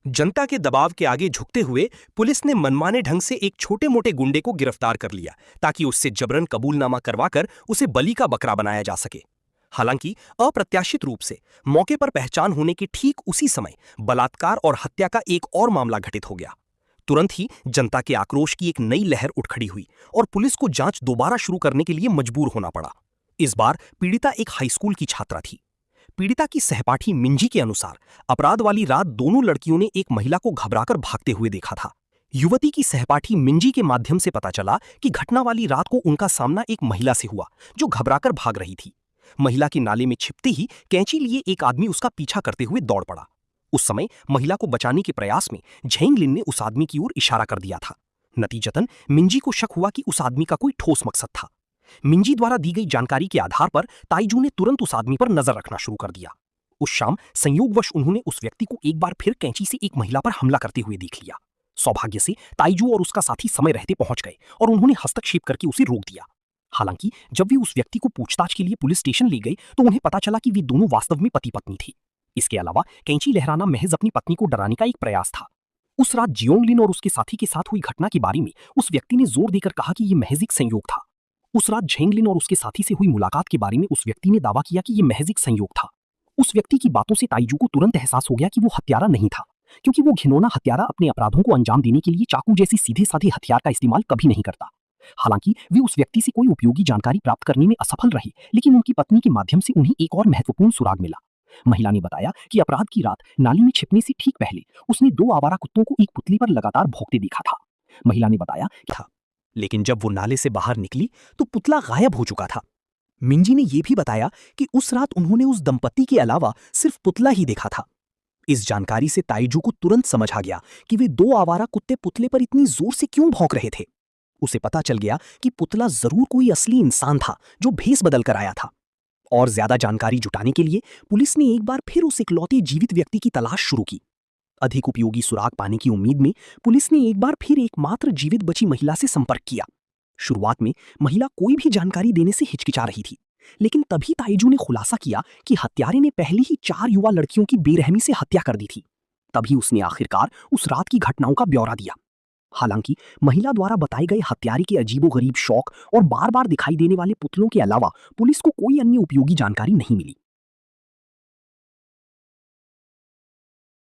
जनता के दबाव के आगे झुकते हुए पुलिस ने मनमाने ढंग से एक छोटे मोटे गुंडे को गिरफ्तार कर लिया ताकि उससे जबरन कबूलनामा करवाकर उसे बलि का बकरा बनाया जा सके। हालांकि अप्रत्याशित रूप से मौके पर पहचान होने के ठीक उसी समय बलात्कार और हत्या का एक और मामला घटित हो गया। तुरंत ही जनता के आक्रोश की एक नई लहर उठ खड़ी हुई और पुलिस को जांच दोबारा शुरू करने के लिए मजबूर होना पड़ा। इस बार पीड़िता एक हाईस्कूल की छात्रा थी। पीड़िता की सहपाठी मिंजी के अनुसार अपराध वाली रात दोनों लड़कियों ने एक महिला को घबराकर भागते हुए देखा था। युवती की सहपाठी मिंजी के माध्यम से पता चला कि घटना वाली रात को उनका सामना एक महिला से हुआ जो घबराकर भाग रही थी। महिला के नाले में छिपते ही कैंची लिए एक आदमी उसका पीछा करते हुए दौड़ पड़ा। उस समय महिला को बचाने के प्रयास में झेंगलिन ने उस आदमी की ओर इशारा कर दिया था। नतीजतन मिंजी को शक हुआ कि उस आदमी का कोई ठोस मकसद था। मिंजी द्वारा दी गई जानकारी के आधार पर ताइजू ने तुरंत उस आदमी पर नजर रखना शुरू कर दिया। उस शाम संयोगवश उन्होंने उस व्यक्ति को एक बार फिर कैंची से एक महिला पर हमला करते हुए देख लिया। सौभाग्य से ताइजू और उसका साथी समय रहते पहुंच गए और उन्होंने हस्तक्षेप करके उसे रोक दिया। हालांकि जब वे उस व्यक्ति को पूछताछ के लिए पुलिस स्टेशन ले गए तो उन्हें पता चला कि वे दोनों वास्तव में पति पत्नी थे। इसके अलावा कैंची लहराना महज अपनी पत्नी को डराने का एक प्रयास था। उस रात जियोंगलिन और उसके साथी के साथ हुई घटना के बारे में उस व्यक्ति ने जोर देकर कहा कि यह महज एक संयोग था। उस रात झेंगलिन और उसके साथी से हुई मुलाकात के बारे में उस व्यक्ति ने दावा किया कि यह महज एक संयोग था। उस व्यक्ति की बातों से ताइजू को तुरंत एहसास हो गया कि वो हत्यारा नहीं था, क्योंकि वो घिनौना हत्यारा अपने अपराधों को अंजाम देने के लिए चाकू जैसी सीधे साधे हथियार का इस्तेमाल कभी नहीं करता। हालांकि वे उस व्यक्ति से कोई उपयोगी जानकारी प्राप्त करने में असफल रहे, लेकिन उनकी पत्नी के माध्यम से उन्हें एक और महत्वपूर्ण सुराग मिला। महिला ने बताया कि अपराध की रात नाली में छिपने से ठीक पहले उसने दो आवारा कुत्तों को एक पुतली पर लगातार भौंकते देखा था। महिला ने बताया था, लेकिन जब वो नाले से बाहर निकली तो पुतला गायब हो चुका था। मिंजी ने यह भी बताया कि उस रात उन्होंने उस दंपति के अलावा सिर्फ पुतला ही देखा था। इस जानकारी से ताइजू को तुरंत समझ आ गया कि वे दो आवारा कुत्ते पुतले पर इतनी जोर से क्यों भौंक रहे थे। उसे पता चल गया कि पुतला जरूर कोई असली इंसान था जो भेस बदल कर आया था। और ज्यादा जानकारी जुटाने के लिए पुलिस ने एक बार फिर उस इकलौते जीवित व्यक्ति की तलाश शुरू की। अधिक उपयोगी सुराग पाने की उम्मीद में पुलिस ने एक बार फिर एकमात्र जीवित बची महिला से संपर्क किया। शुरुआत में महिला कोई भी जानकारी देने से हिचकिचा रही थी, लेकिन तभी ताइजू ने खुलासा किया कि हत्यारे ने पहले ही 4 युवा लड़कियों की बेरहमी से हत्या कर दी थी। तभी उसने आखिरकार उस रात की घटनाओं का ब्यौरा दिया। हालांकि महिला द्वारा बताए गए हत्यारे के अजीबोगरीब शौक और बार बार दिखाई देने वाले पुतलों के अलावा पुलिस को कोई अन्य उपयोगी जानकारी नहीं मिली।